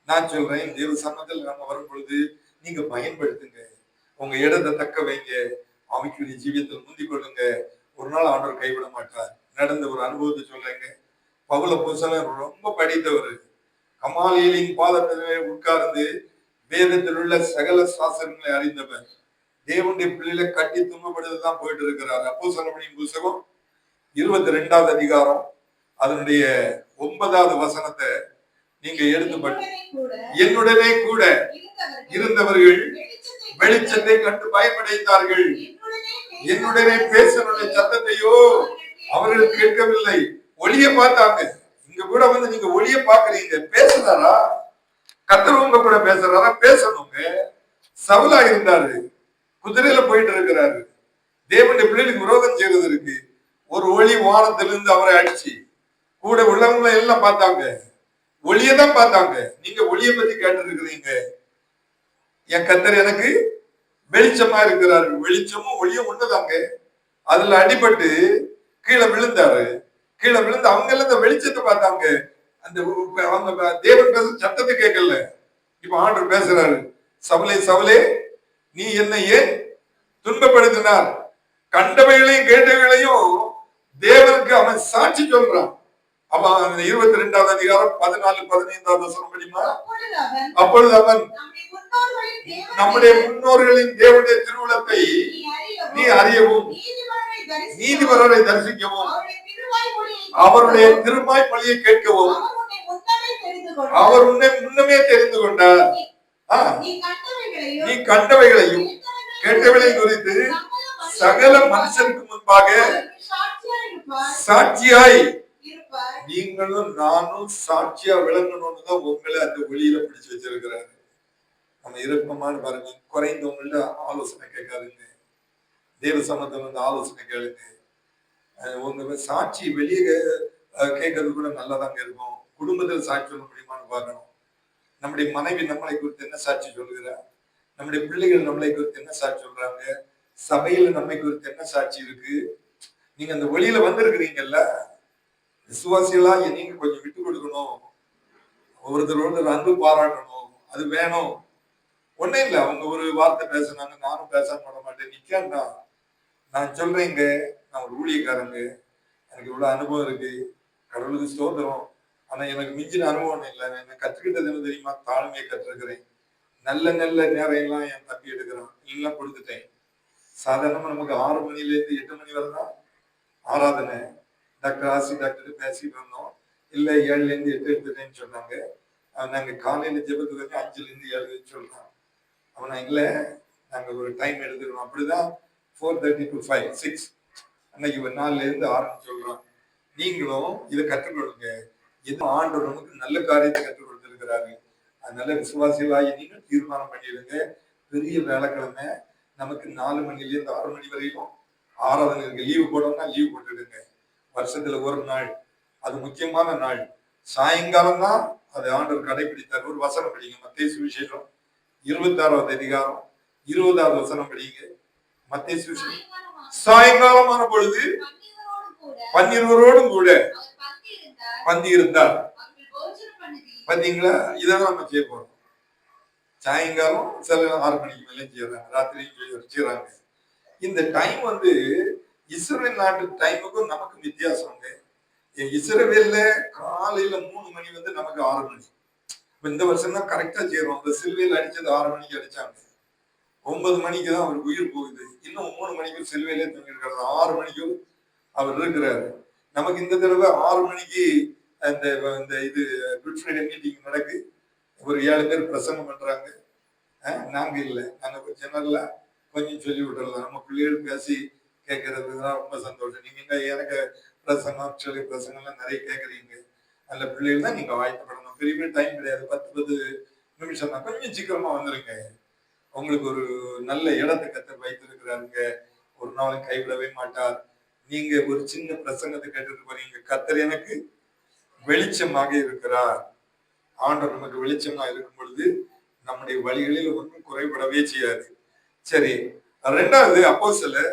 நான் சொல்றேன், தேவ சமத்தில் நம்ம வரும் பொழுது நீங்க பயன்படுத்துங்க, உங்க இடத்தை தக்க வைங்க, ஆவிக்குரிய ஜீவியத்தில் முந்திக் கொள்ளுங்க. ஒரு நாள் ஆண்டவர் கைவிட மாட்டார். நடந்த ஒரு அனுபவத்தை சொல்றேங்க. பவுல அப்போஸ்தலன் ரொம்ப படித்தவர். கமாலியலின் பாதத்திலே உட்கார்ந்து வேதத்தில் உள்ள சகல சாஸ்திரங்களை அறிந்தவர். தேவனுடைய பிள்ளைகளை கட்டி துன்பப்படுத்தான் போயிட்டு இருக்கிறார். அப்போஸ்தலர்களின் புத்தகம் 22வது அதிகாரம் அதனுடைய 9வது வசனத்தை நீங்க எடுத்து, என்னுடனே கூட இருந்தவர்கள் வெளிச்சத்தை கண்டு பயப்படைந்தார்கள். என்னுடனே பேசனுடைய சத்தத்தையோ அவர்கள் கேட்கவில்லை. ஒளிய பார்த்தாங்க. இங்க கூட வந்து நீங்க ஒளிய பாக்குறீங்க, பேசுறாரா? கர்த்தர் கூட பேசுறாரா? பேசணுங்க. சவுலா இருந்தாரு, குதிரையில போயிட்டு இருக்கிறாரு. தேவனுடைய பிள்ளைகளுக்கு விரோதம் செய்வது இருக்கு. ஒரு ஒளி வானத்திலிருந்து அவரை அடிச்சு கூட உள்ளவங்கள எல்லாம் பார்த்தாங்க, ஒளியதான் பார்த்தாங்க. நீங்க ஒளிய பத்தி கேட்டு இருக்கிறீங்க. என் கர்த்தர் எனக்கு வெளிச்சமா இருக்கிறாரு. வெளிச்சமும் ஒளியும் ஒண்ணுதாங்க. அதுல அடிபட்டு கீழே விழுந்தாரு. கீழே விழுந்து அவங்க எல்லாம் இந்த வெளிச்சத்தை பார்த்தாங்க. அந்த அவங்க தேவன் பேச சத்தத்தை கேட்கல. இப்ப ஆண்டவர் பேசுறாரு, சவுலே சவுலே நீ என்ன ஏன் துன்பப்படுத்தினார்? கண்டவைகளையும் கேட்டவைகளையும் தேவனுக்கு அவன் சாட்சி சொல்றான். அவன் 22வது அதிகாரம் 14, 15வது வசனம் படிமா. அப்பொழுது அவன், நம்முடைய முன்னோர்களின் தேவனுடைய திருவுளத்தை நீ அறியவும் நீதிபரரை தரிசிக்கவும் அவருடைய திருமாய் மொழியை கேட்கவும் அவர் உன்னை முன்னமே தெரிந்து கொண்டார். நீ கண்டவைகளையும் கேட்டவைகளையும் குறித்து சகல மனுஷனுக்கு முன்பாக சாட்சியாய் நீங்களும் நானும் சாட்சியா விளங்கணும்னு தான் உங்களை அந்த ஒளியில பிடிச்சு வச்சிருக்கிறாரு. நம்ம இறக்கமான பாருங்க, குறைந்தவங்கள்ட்ட ஆலோசனை கேட்காதுங்க. தேவ சமத்துல வந்து ஆலோசனை கேளுங்க. உங்க சாட்சி வெளியே கேட்கறது கூட நல்லாதாங்க இருக்கும். குடும்பத்தில் சாட்சி சொல்ல முடியுமான்னு பார்க்கணும். நம்முடைய மனைவி நம்மளை குறித்து என்ன சாட்சி சொல்லுகிறார்? நம்முடைய பிள்ளைகள் நம்மளை குறித்து என்ன சாட்சி சொல்றாங்க? சபையில நம்மை குறித்து என்ன சாட்சி இருக்கு? நீங்க அந்த வெளியில வந்திருக்கிறீங்கல்ல, விசுவாசிகளா நீங்க கொஞ்சம் விட்டு கொடுக்கணும். ஒருத்தர் அன்பு பாராட்டணும். அது வேணும். ஒன்னும் இல்லை, அவங்க ஒரு வார்த்தை பேசினாங்க, நானும் பேசாம பண்ண மாட்டேன். நிக்கா நான் சொல்றேங்க, நான் ஒரு ஊழியக்காரங்க, எனக்கு இவ்வளவு அனுபவம் இருக்கு, கடவுளுக்கு ஸ்தோத்திரம். ஆனா எனக்கு மிஞ்சின அனுபவம் இல்லை. என்ன கற்றுக்கிட்டது என்ன தெரியுமா? தாழ்மையை கற்றுக்கிறேன். நல்ல நல்ல நேரம் எல்லாம் என் தப்பி எடுக்கிறான், எல்லாம் கொடுத்துட்டேன். சாதாரணமா நமக்கு 6 மணில இருந்து 8 மணி வரை தான் ஆராதனை. டாக்டர் ஆசி டாக்டர் பேசிட்டு இருந்தோம். இல்ல 7ல இருந்து 8 எடுத்துட்டேன்னு சொன்னாங்க. நாங்க காலையில ஜெபத்துக்கு 5ல இருந்து 7 சொல்றோம். அவனா இல்ல, நாங்க ஒரு டைம் எடுத்துக்கணும். அப்படிதான் 4:30 to 5, 6 அன்னைக்கு 4ல இருந்து 6 சொல்றோம். நீங்களும் இதை கற்றுக்கொடுங்க. இது ஆண்டவர் நமக்கு நல்ல காரியத்தை கற்றுக் கொடுத்திருக்கிறாரு. அதனால விசுவாசிகளாகி நீங்கள் தீர்மானம் பண்ணிடுங்க. பெரிய வேலைக்கிழமை நமக்கு 4 மணில இருந்து 6 மணி வரைக்கும் ஆராதனை இருக்கு. லீவு போடணும்னா லீவு போட்டுடுங்க. வருஷத்துல ஒரு நாள், அது முக்கியமான நாள். சாயங்காலம் தான் அது ஆண்டவர் கடைபிடித்தார். ஒரு வசனம் படிங்க, மத்தேயு சுவிசேஷம் 26வது அதிகாரம் 20வது வசனம் படிங்க. மத்தேயு சுவிசேஷம். சாயங்காலமான பொழுது பன்னிருவரோடும் கூட பந்தி இருந்தார். பாத்தீங்களா? இதான் நம்ம செய்ய போறோம். சாயங்காலம் சில 6 மணிக்கு மேலே செய்யறாங்க, ராத்திரியும் செய்யறாங்க. இந்த டைம் வந்து இஸ்ரேல் நாட்டு டைமுக்கும் நமக்கு வித்தியாசங்க. இஸ்ரேல்ல காலையில 3 மணி வந்து நமக்கு 6 மணி. இந்த வருஷம் தான் கரெக்டா செய்யறோம். இந்த சில்வையில் அடிச்சது 6 மணிக்கு அடிச்சாங்க. 9 மணிக்கு தான் அவருக்கு உயிர் போகுது. இன்னும் 3 மணிக்கு சில்வையிலே தூங்கிருக்காரு. 6 மணிக்கு அவர் இருக்கிறாரு. நமக்கு இந்த தடவை 6 மணிக்கு இந்த இது குட் ஃப்ரைடே மீட்டிங் நடக்கு. ஒரு 7 பேர் பிரசங்கம் பண்றாங்க. நாங்க இல்லை, நாங்க ஜெனரலா கொஞ்சம் சொல்லி விட்டுறலாம். நம்ம பிள்ளைகள் பேசி கேட்கறது தான் ரொம்ப சந்தோஷம். நீங்க எனக்கு பிரசங்கம் சொல்லி பிரசங்கம்லாம் நிறைய கேட்குறீங்க. நல்ல பிள்ளைகள் தான் நீங்க வாய்க்கப்படணும். பெரிய டைம் கிடையாது, 10 நிமிஷம் தான். கொஞ்சம் சீக்கிரமா வந்துருங்க. உங்களுக்கு ஒரு நல்ல இடத்தை கத்து வைத்திருக்கிறாருங்க. ஒரு நாளும் கைவிடவே மாட்டார். நீங்க ஒரு சின்ன பிரசங்கத்தை கேட்டுட்டு போறீங்க, கர்த்தர் எனக்கு வெளிச்சமாக இருக்கிறார். ஆண்டவர் நமக்கு வெளிச்சமா இருக்கும் பொழுது நம்முடைய வழிகளில் ஒன்றும் குறைபடவே செய்யாது. சரி, ரெண்டாவது அப்போஸ்தலர்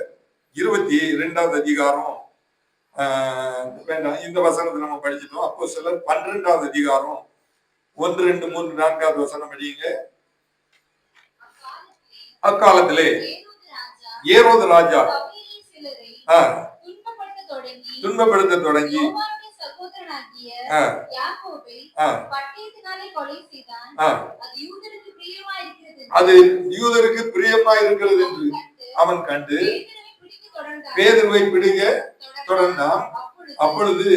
22வது அதிகாரம், வேண்டாம், இந்த வசனத்தை நம்ம படிச்சிட்டோம். அப்போஸ்தலர் 12வது அதிகாரம் 1, 2, 3, 4வது வசனம் படிங்க. அக்காலத்திலே ஏரோது ராஜா துன்பப்படுத்த தொடங்கி அது யூதருக்கு பிரியமா இருக்கிறது என்று அவன் கண்டு பேதுருவை பிடிக்க தொடர்ந்தான். அப்பொழுது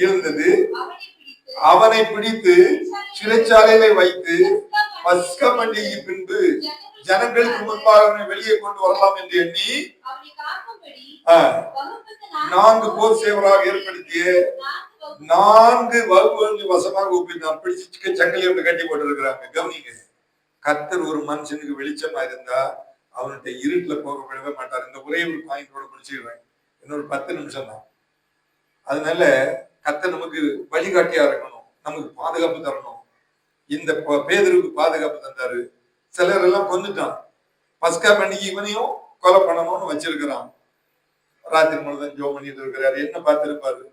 இருந்தது, அவனை பிடித்து சிறைச்சாலையில வைத்து பஸ்கா பண்டிகை பின்பு ஜனங்களுக்கு முன்பாக அவனை வெளியே கொண்டு வரலாம் என்று எண்ணி 4 போர் சேவராக ஏற்படுத்திய 4 வகுப்புகள் வசமாக ஒப்பிட்டான். பிடிச்சு சங்கிலி ஒன்று கட்டி போட்டு இருக்கிறாங்க. கவனிங்க, கர்த்தர் ஒரு மனுஷனுக்கு வெளிச்சமா இருந்தா அவன்கிட்ட இருட்டுல போக விடவே மாட்டார். இந்த ஒரே ஒரு பாயிண்டோட முடிச்சுக்கிறேன், இன்னொரு 10 நிமிஷம் தான். அதனால கர்த்தர் நமக்கு வழிகாட்டியா இருக்கணும், நமக்கு பாதுகாப்பு தரணும். இந்த பேதுருக்கு பாதுகாப்பு தந்தாரு. சிலர் எல்லாம் கொண்டுட்டான். பஸ்கா பண்டிகை இவனையும் கொலை பண்ணணும்னு வச்சிருக்கிறான். ராத்திரி முழுதும் ஜோம் பண்ணிட்டு இருக்கிறாரு. என்ன பார்த்திருப்பாரு?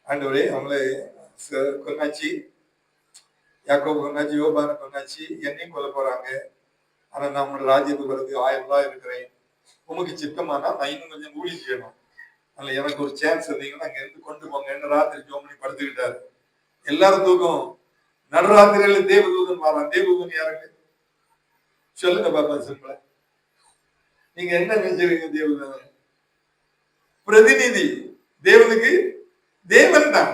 ஆண்டவரே, அவங்களே கொண்டாச்சு, யாக்கோபு கொண்டாச்சு, யோபான கொண்டாச்சு, என்னையும் கொல்ல போறாங்க. ஆனா நான் உங்களோட ராஜ்யத்துக்கு வரது 1000 ரூபாய் இருக்கிறேன். உமக்கு சித்தமானா நான் இன்னும் கொஞ்சம் ஊழி செய்யணும். அதனால எனக்கு ஒரு சான்ஸ் இருந்தீங்கன்னா அங்க இருந்து கொண்டு போங்க. என்ன ராத்திரி ஜோம் பண்ணி படுத்துக்கிட்டாரு. எல்லாரும் தூக்கம். நடுராத்திரியில தேவதூதன் மாறான். தேவதூதன் யாருக்கு சொல்லுங்க பாப்பா, சிம்பிள. நீங்க என்ன நினைச்சிருக்கீங்க? தேவதூதன் பிரதிநிதி. தேவனுக்கு தேவன் தான்.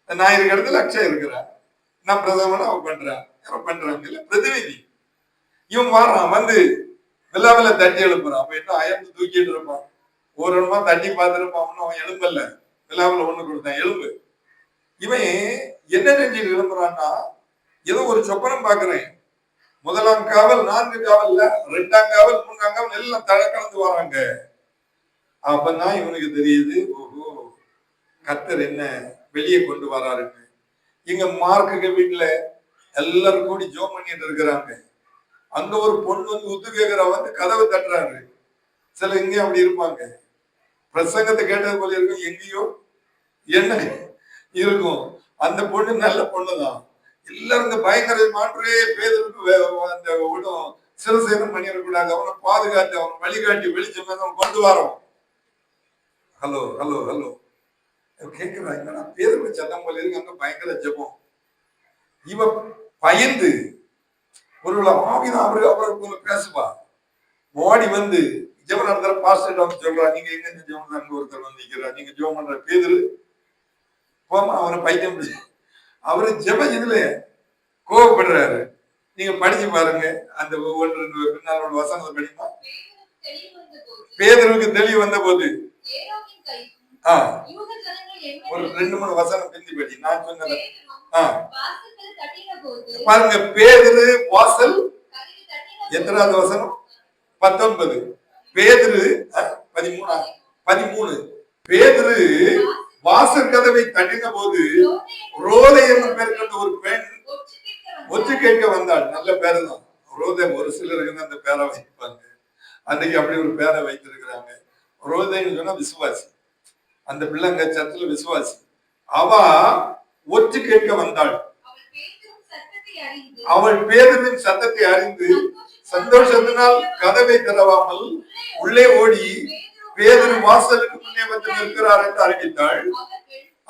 நான் இருக்க இடத்துல அக்ஷயா இருக்கிறான், நான் பிரதமனா அவன் பண்றான் இல்ல, பிரதிநிதி. இவன் மாறான், வந்து விழாவில தட்டி எழுப்புறான். அப்ப என்ன அயர்ந்து தூக்கிட்டு இருப்பான். ஒரு இடமா தட்டி பார்த்துருப்பான். அவன் எழும்பல்ல. விழாவில ஒண்ணு கொடுத்தான், எலும்பு. இவன் என்ன நெஞ்சில் எழும்புறான்னா, ஏதோ ஒரு சொப்பனம் பாக்குறேன். 1ஆம் காவல், 4 காவல்ல 2ஆம் காவல், 3ஆம் காவல் எல்லாம் தட கலந்து வராங்க. அப்பதான் இவனுக்கு தெரியுது, ஓஹோ, கர்த்தர் என்ன வெளியே கொண்டு வராருன்னு. இங்க மார்க்கு வீட்டுல எல்லாரும் கூடி ஜோம் பண்ணிட்டு இருக்கிறாங்க. அங்க ஒரு பொண்ணு வந்து உத்து கேட்கிற வந்து கதவை தட்டுறாரு. சில இங்கே அப்படி இருப்பாங்க, பிரசங்கத்தை கேட்டது போல இருக்கும், எங்கேயோ என்ன இருக்கும். அந்த பொண்ணு நல்ல பொண்ணுதான். எல்லாரும் இந்த பயங்கர மாற்றே பேதருக்கு அந்த விடும் சிறுசேதம் பண்ணிடக்கூடாது. அவனை பாதுகாத்து அவன் வழிகாட்டி வெளிச்சம் கொண்டு வரோம். ஹலோ ஹலோ ஹலோ கேட்கிறாங்க. பேருக்கு சத்தம் போல இருக்கு. அங்க பயங்கர ஜபம். இவ பயந்து ஒரு ஆவிதான் அவருக்கு பேசுவா. ஓடி வந்து ஜெபம் நடத்துற பாஸ்டர் வந்து சொல்றா, நீங்க எங்க ஜெபம் அங்க ஒருத்தர் வந்து நிக்கிறா, நீங்க ஜெபம் பண்ற பேதரு போமா, அவனை பைத்தியம். அவரு ஜெபம் இதுல கோவப்படுறாரு. நீங்க படிச்சு பாருங்க, அந்த 1-2 பின்னால வசனத்தை படிப்பா. பேதருக்கு தெளிவு வந்த போது ஒரு 2-3 வசனம் பிந்தி படி நான் சொன்னது பாருங்க. பேதுரு வாசல், எத்தனாவது வசனம்? 19. பேதுரு 13. பேதுரு வாசல் கதவை தட்டின போது ரோதை என்னும் பேர் கொண்ட ஒரு பெண் ஒற்று கேட்க வந்தாள். நல்ல பேரு தான் ரோதை. ஒரு சிலருக்கு அந்த பேரை வைப்பாங்க. அன்னைக்கு அப்படி ஒரு பேரை வைத்திருக்கிறாங்க. ரோதைன்னு சொன்னா விசுவாசி. அந்த பிள்ளைங்க சத்துல விசுவாசி. அவ ஒற்று கேட்க வந்தாள். அவள் பேதுருவின் சத்தத்தை அறிந்து சந்தோஷத்தினால் கதவை திறவாமல் உள்ளே ஓடி பேதுரு வாசலுக்கு முன்னே வந்து நிற்கிறார் என்று அறிவித்தாள்.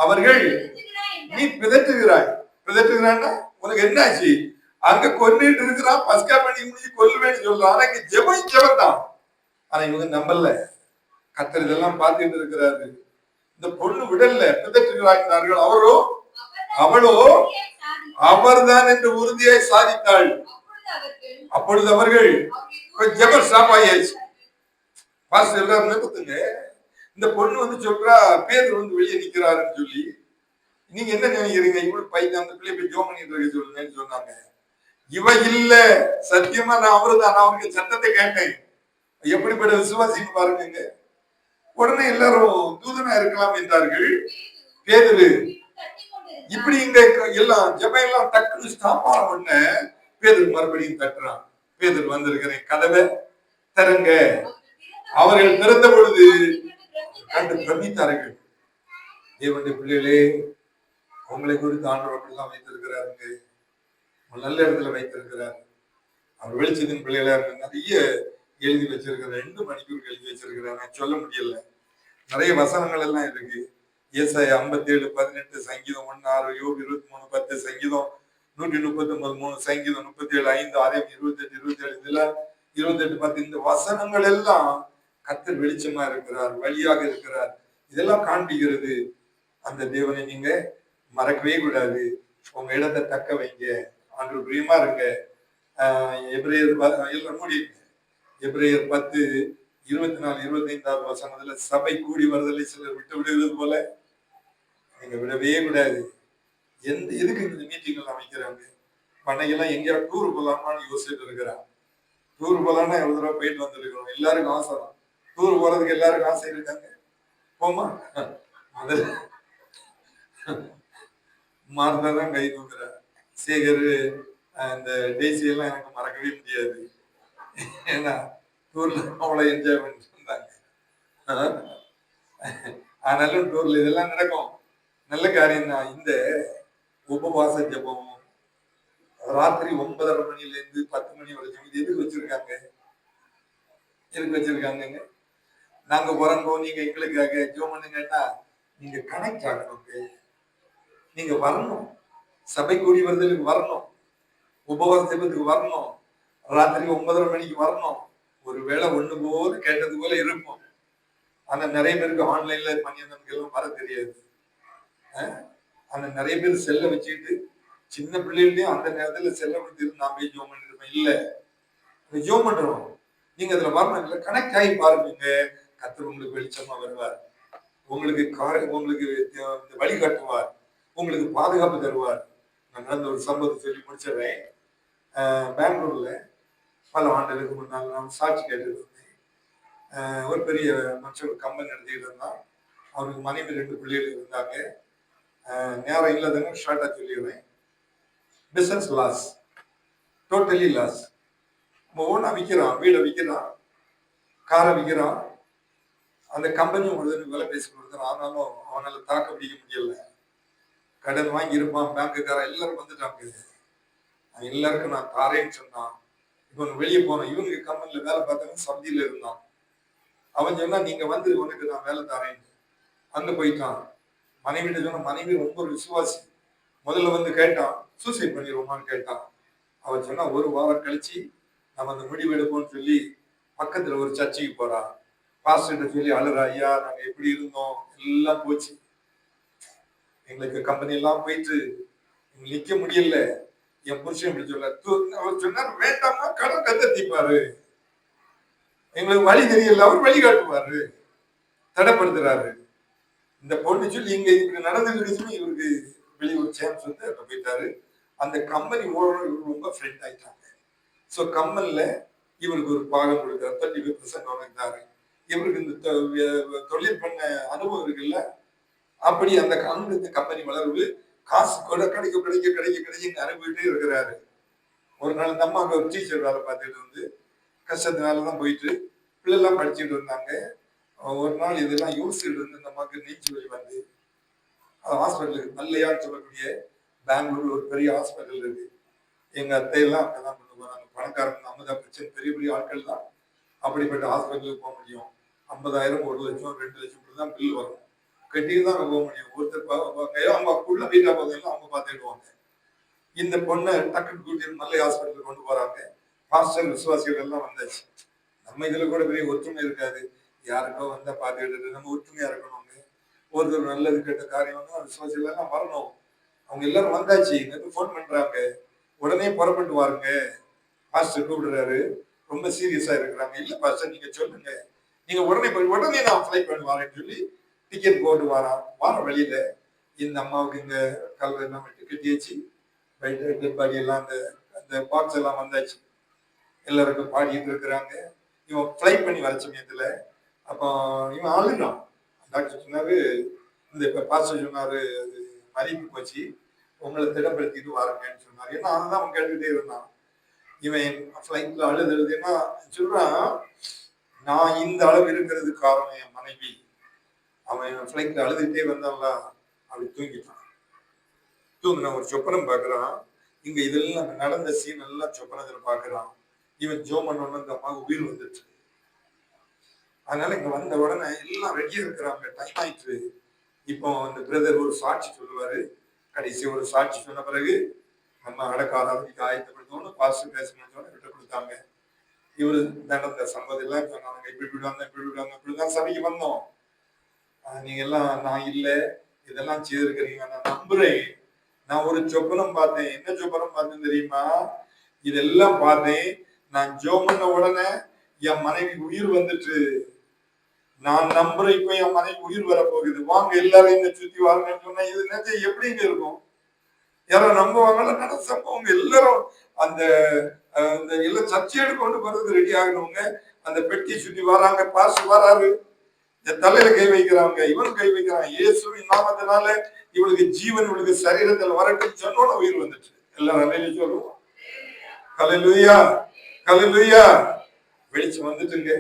அவர்கள், நீ பிதற்றுகிறாய். பிதற்றுகிறான்னா உனக்கு என்னாச்சு? அங்க கொன்னிட்டு இருக்கிறான், பஸ்கா பண்ணி முடிஞ்சு கொல்லுவேன்னு சொல்றான். ஆனா இங்க ஜெபம் தான். ஆனா இவங்க நம்பல. கர்த்தர் இதெல்லாம் பார்த்துட்டு இருக்கிறாரு. இந்த பொண்ணு விடல, பிதற்றுகிறார்கள். அவளோ அவர்தான் என்று உறுதியாய் சாதித்தாள். அப்பொழுது அவர்கள் ஜெபம் ஸ்டாப் ஆயாச்சு. பாஸ்டர் எல்லாரும் நிறுத்துங்க. இந்த பொண்ணு வந்து சொல்றா, பேதுரு வந்து வெளியே நிக்கிறாருன்னு சொல்லி, நீங்க என்ன நினைக்கிறீங்க? இவ்வளவு பையன் அந்த பிள்ளை போய் ஜோம் பண்ணிட்டு இருக்க சொல்லுங்கன்னு சொன்னாங்க. இவ இல்ல, சத்தியமா நான் அவருதான். நான் அவருக்கு சத்தத்தை கேட்டேன். எப்படிப்பட்ட விசுவாசின்னு பாருங்க. உடனே எல்லாரும் தூதனா இருக்கலாம் என்றார்கள். பேதுரு இப்படி இங்க எல்லாம் ஜெபம் எல்லாம் டக்குன்னு ஸ்டாப் ஆன உடனே பேதுரு மறுபடியும் தட்டுறான். பேதுரு வந்திருக்கிறேன், கதவை திறங்க. அவர்கள் திறந்த பொழுது கண்டு பிரமித்தார்கள். தேவனுடைய பிள்ளைகளே, உங்களை குறித்து ஆண்டவர் அப்படிதான் வைத்திருக்கிறாருங்க. நல்ல இடத்துல வைத்திருக்கிறார். அவர் வெளிச்சத்தின் பிள்ளைகளா நிறைய எழுதி வச்சிருக்கிற 2 மணிக்கூர் எழுதி வச்சிருக்கிறாங்க. சொல்ல முடியல. நிறைய வசனங்கள் எல்லாம் இருக்கு. ஏசாயா 57, 18, சங்கீதம் 1, 6, யோபு 23, 10, சங்கீதம் 139, 3, சங்கீதம் 37, 5, ஆதியாகமம் 28, 27, இதுல 28, 10 இந்த வசனங்கள் எல்லாம் கர்த்தர் வெளிச்சமா இருக்கிறார், வழியாக இருக்கிறார். இதெல்லாம் காண்பிக்கிறது. அந்த தேவனை நீங்க மறக்கவே கூடாது. உங்க இடத்தை தக்க வைங்க. ஆண்டு பிரியமா இருங்க. எபிரேயர் எபிரேயர் 10, 24, 25வது வசனத்துல சபை கூடி வருதலை சிலர் விட்டு விடுவது போல நீங்க விடவே கூடாது. எதுக்கு இந்த மீட்டிங் அமைக்கிறாங்க? பண்ணையெல்லாம் எங்கேயா டூர் போலாமான்னு யோசிச்சுட்டு இருக்கிறான். டூர் போலான்னா எவ்வளவு தடவை போயிட்டு வந்துருக்கிறோம். எல்லாருக்கும் ஆசை தான். டூர் போறதுக்கு எல்லாருக்கும் ஆசை இருக்காங்க. போமா முதல்ல மார்தான் கை தூக்குற. சேகர் இந்த டேசி எல்லாம் எனக்கு மறக்கவே முடியாது. ஏன்னா டூர்ல அவ்வளவு என்ஜாய் பண்ணிட்டு இருந்தாங்க. ஆனாலும் டூர்ல இதெல்லாம் நடக்கும். நல்ல காரியம் தான். இந்த உபவாச ஜபம் ராத்திரி 9:30 மணில இருந்து 10 மணி வரைக்கும் இது எதுக்கு வச்சிருக்காங்க? எதுக்கு வச்சிருக்காங்க? நாங்க பிறந்தோ நீங்க எங்களுக்காக ஜோம் பண்ணுங்கன்னா நீங்க கனெக்ட் ஆகணும். நீங்க வரணும். சபை கூடி வருதலுக்கு வரணும். உபவாச ஜபத்துக்கு வரணும். ராத்திரி 9:30 மணிக்கு வரணும். ஒருவேளை ஒண்ணு போது கேட்டது போல இருக்கும். ஆனா நிறைய பேருக்கு ஆன்லைன்ல பண்ணியிருந்தவங்க எல்லாம் வர தெரியாது. ஆனா நிறைய பேர் செல்ல வச்சுக்கிட்டு சின்ன பிள்ளைகளையும் அந்த நேரத்துல செல்ல கொடுத்து நான் போய் ஜோம் பண்ணிருப்பேன். இல்ல ஜோம் பண்றோம். நீங்க அதுல வரணும். இல்ல கனெக்ட் ஆகி பாருங்க. கர்த்தர் உங்களுக்கு வெளிச்சமா வருவார். உங்களுக்கு வழிகாட்டுவார். உங்களுக்கு பாதுகாப்பு தருவார். நான் நடந்த ஒரு சம்பவத்தை சொல்லி முடிச்சிடுறேன். பெங்களூர்ல பல ஆண்டுகளுக்கு முன்னால் நான் சாட்சி கேட்டு ஒரு பெரிய மனுஷன் கம்பெனி நடத்திட்டு இருந்தான். அவருக்கு மனைவி 2 பிள்ளைகள் இருந்தாங்க. நேரம் இல்லாதவங்க ஷார்ட்டா சொல்லிடுறேன். Business loss, totally loss. ஒவ்வொன்றா விற்கிறான், வீடை விற்கிறான், காரை விற்கிறான். அந்த கம்பெனியும் ஒரு விலை பேசி கொடுத்தான். ஆனாலும் அவனால தாக்க பிடிக்க முடியல. கடன் வாங்கி இருப்பான். பேங்குக்காரன் எல்லாரும் வந்துட்டாங்க. எல்லாருக்கும் நான் தாரேன்னு சொன்னான். இவன் வெளியே போனான். இவனுக்கு கம்பெனில வேலை பார்த்தவன் சவுதியில இருந்தான். அவன் சொன்னா நீங்க வந்து உனக்கு நான் வேலை தரேன். அங்க போயிட்டான். மனைவிட்ட சொன்ன. மனைவி ரொம்ப ஒரு விசுவாசி. முதல்ல வந்து கேட்டான், சூசைட் பண்ணிடுவோமான்னு கேட்டான். அவன் சொன்னா 1 வாரம் கழிச்சு நம்ம அந்த முடிவு எடுப்போம்னு சொல்லி பக்கத்துல ஒரு சர்ச்சைக்கு போறான். பாஸ்டர்கிட்ட சொல்லி அழுறா, ஐயா நாங்க எப்படி இருந்தோம் எல்லாம் போச்சு. எங்களுக்கு கம்பெனி எல்லாம் போயிட்டு நிக்க முடியல. என் புருஷன் இப்படி சொல்ல. அவர் சொன்னார், வேண்டாமா கடன் கத்தீப்பாரு. எங்களுக்கு வழி தெரியல. அவர் வழி காட்டுவாரு. தடைப்படுத்துறாரு. இந்த பொண்ணு சொல்லி இங்க இப்படி நடந்துருச்சுன்னு இவருக்கு வெளியூர் சான்ஸ் வந்து அங்க போயிட்டாரு. அந்த கம்பெனி ஓனர் ரொம்ப ஃப்ரெண்ட் ஆயிட்டாங்க. ஸோ கம்பெனில இவருக்கு ஒரு பாகம் கொடுக்குறாரு. 35% அவனுக்கு. இவருக்கு இந்த தொழில் பண்ண அனுபவம் இருக்குல்ல. அப்படி அந்த கம்பெனி வளர்வு காசு கூட கிடைக்க கிடைக்க கிடைக்க கிடைக்க அனுப்பிட்டே இருக்கிறாரு. ஒரு நாள் இந்த அம்மா ஒரு டீச்சர் வேலை பார்த்துட்டு வந்து கஷ்டத்தினாலதான் போயிட்டு பிள்ளைலாம் படிச்சுட்டு இருந்தாங்க. ஒரு நாள் இதெல்லாம் யோசிச்சுட்டு இருந்து இந்த அம்மாவுக்கு நீச்சு வழி வந்து ஹாஸ்பிட்டலுக்கு நல்லையான்னு சொல்லக்கூடிய பெங்களூர்ல ஒரு பெரிய ஹாஸ்பிட்டல் இருக்கு. எங்க அத்தையெல்லாம் அங்கதான் கொண்டு போறாங்க. பணக்காரங்க அமுதா பிரச்சனை பெரிய பெரிய ஆட்கள் தான் அப்படிப்பட்ட ஹாஸ்பிட்டலுக்கு போக முடியும். 50,000, 1 லட்சம், 2 லட்சம் தான் பில் வரும். கட்டிட்டு தான் போக முடியும். ஒருத்தர் அவங்களுக்குள்ள வீட்டா போதையெல்லாம் அவங்க பார்த்துடுவாங்க. இந்த பொண்ணை டக்குன்னு கூட்டிட்டு நல்ல ஹாஸ்பிட்டலுக்கு கொண்டு போறாங்க. பாஸ்டர் விசுவாசிகள் எல்லாம் வந்தாச்சு. நம்ம இதுல கூட பெரிய ஒற்றுமை இருக்காது. யாருக்கோ வந்தா பார்த்துக்கிட்டு நம்ம ஒற்றுமையா இருக்கணும். ஒருத்தர் நல்லது கேட்ட காரியம் விசுவாசிகள் எல்லாம் வரணும். அவங்க எல்லாரும் வந்தாச்சு. எனக்கு போன் பண்றாங்க. உடனே புறப்பட்டு வாருங்க. பாஸ்டர் கூப்பிடுறாரு. ரொம்ப சீரியஸா இருக்கிறாங்க. இல்ல பாஸ்டர் நீங்க சொல்லுங்க. நீங்க உடனே நான் ஃபிளைட் பண்ணி வரேன்னு சொல்லி டிக்கெட் போட்டு வார வழியில இந்த அம்மாவுக்கு இந்த கல்வி எல்லாம் கட்டியாச்சு. டெட் பாடி எல்லாம் அந்த அந்த பாக்ஸ் எல்லாம் வந்தாச்சு, எல்லாருக்கும் பாடிட்டு இருக்கிறாங்க. இவன் ஃப்ளை பண்ணி வர சமயத்துல அப்போ இவன் அழுகிறான். டாக்டர் சொன்னாரு, இந்த இப்ப பாஸ்டர் சொன்னாரு, அது மறிப்பு போச்சு, உங்களை திடப்படுத்திட்டு வாருங்கன்னு சொன்னாரு. ஏன்னா அதுதான் அவன் கேட்டுக்கிட்டே இருந்தான். இவன் ஃப்ளைட்ல அழுதுன்னா சொல்றான், நான் இந்த அளவு இருக்கிறது காரணம் என் மனைவி. அவன் ஃப்ளைட்ல அழுதுகிட்டே வந்தான்ல, அப்படி தூங்கிட்டான். தூங்கின ஒரு சொப்பனம் பார்க்கறான். இங்க இதெல்லாம் நடந்த சீன் எல்லாம் சொப்பனத்துல பார்க்கறான். இவன் ஜோம் பண்ண இந்த அம்மாவுக்கு உயிர் வந்துட்டு. அதனால இங்க வந்த உடனே எல்லாம் ரெடியா இருக்கிறாங்க, டைம் ஆயிட்டு. இப்போ அந்த பிரதர் ஒரு சாட்சி சொல்லுவாரு. கடைசி ஒரு சாட்சி சொன்ன பிறகு நம்ம அடக்க ஆராதனைக்கு ஆயத்தப்படுத்தணும்னு பாஸ்டர் பேசணும்னு விட்டு கொடுத்தாங்க. இவரு நடந்த சம்பவம் எல்லாம் சொன்னாங்க, இப்படி விடுவாங்க, இப்படி விடுவாங்க, இப்படிதான் சபைக்கு வந்தோம். நீங்க எல்லாம் நான் இல்லை, இதெல்லாம் செய்திருக்கிறீங்க, நான் நம்புறேன். நான் ஒரு சொப்பனம் பார்த்தேன். என்ன சொப்பனம் பார்த்தேன் தெரியுமா? இதெல்லாம் பார்த்தேன். நான் ஜோம் பண்ண உடனே என் மனைவி உயிர் வந்துட்டு. நான் நம்புறேன், இப்ப என் மனைவி உயிர் வர போகுது, வாங்க எல்லாரும் என்ன சுத்தி வாருங்கன்னு சொன்னா இது நினைச்சு எப்படிங்க இருக்கும்? யாரும் நம்புவாங்களா? நடந்த சம்பவம் எல்லாரும் அந்த எல்லாம் சர்ச்சையோடு கொண்டு போறது ரெடி ஆகணுங்க. அந்த பெட்டியை சுத்தி வராங்க, பாசு வராரு, தலையில கை வைக்கிறாங்க, இவன் கை வைக்கிறான். இயேசுவின் நாமத்தினால இவளுக்கு ஜீவன், இவளுக்கு சரீரத்தில் வரட்டும் சொன்னோட உயிர் வந்துச்சு. எல்லாரும் அலையில சொல்லுவோம், ஹல்லேலூயா, ஹல்லேலூயா. வெளிச்சம் வந்துட்டுங்க.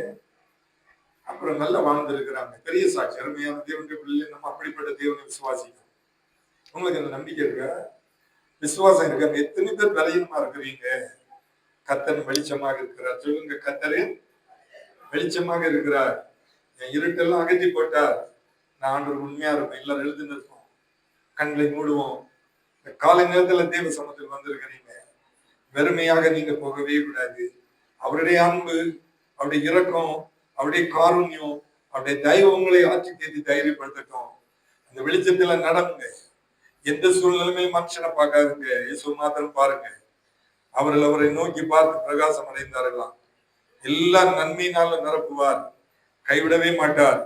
அப்புறம் நல்லா வாழ்ந்திருக்கிறாங்க. பெரிய சாட்சி, அருமையான தேவனுடைய பிள்ளை. நம்ம அப்படிப்பட்ட தேவனை விசுவாசிக்கணும். உங்களுக்கு அந்த நம்பிக்கை இருக்கா? விசுவாசம் இருக்காங்க. எத்தனை பேர் பலகீனமா இருக்கிறீங்க? கர்த்தர் வெளிச்சமாக இருக்கிறார். சொல்லுங்க, கர்த்தர் வெளிச்சமாக இருக்கிறார். என் இருட்டெல்லாம் அகற்றி போட்டார். நான் ஆண்டவர் உண்மையா இருப்பேன். எல்லாரும் எழுந்து நிற்போம், கண்களை மூடுவோம். காலை நேரத்துல தேவ சமூகத்தில் வந்திருக்கிறீங்க. வெறுமையாக நீங்க போகவே கூடாது. அவருடைய அன்பு, அவருடைய இரக்கம், அவருடைய காருண்யம், அவருடைய தயவு உங்களை ஆட்சி தேதி தைரியப்படுத்தட்டும். அந்த வெளிச்சத்துல நடங்க. எந்த சூழ்நிலையுமே மனுஷனை பார்க்காதுங்க, இயேசு மாத்திரம் பாருங்க. அவரை நோக்கி பார்த்து பிரகாசம் அடைந்தார்களாம். எல்லா நன்மையினாலும் நிரப்புவார், கைவிடவே மாட்டார்.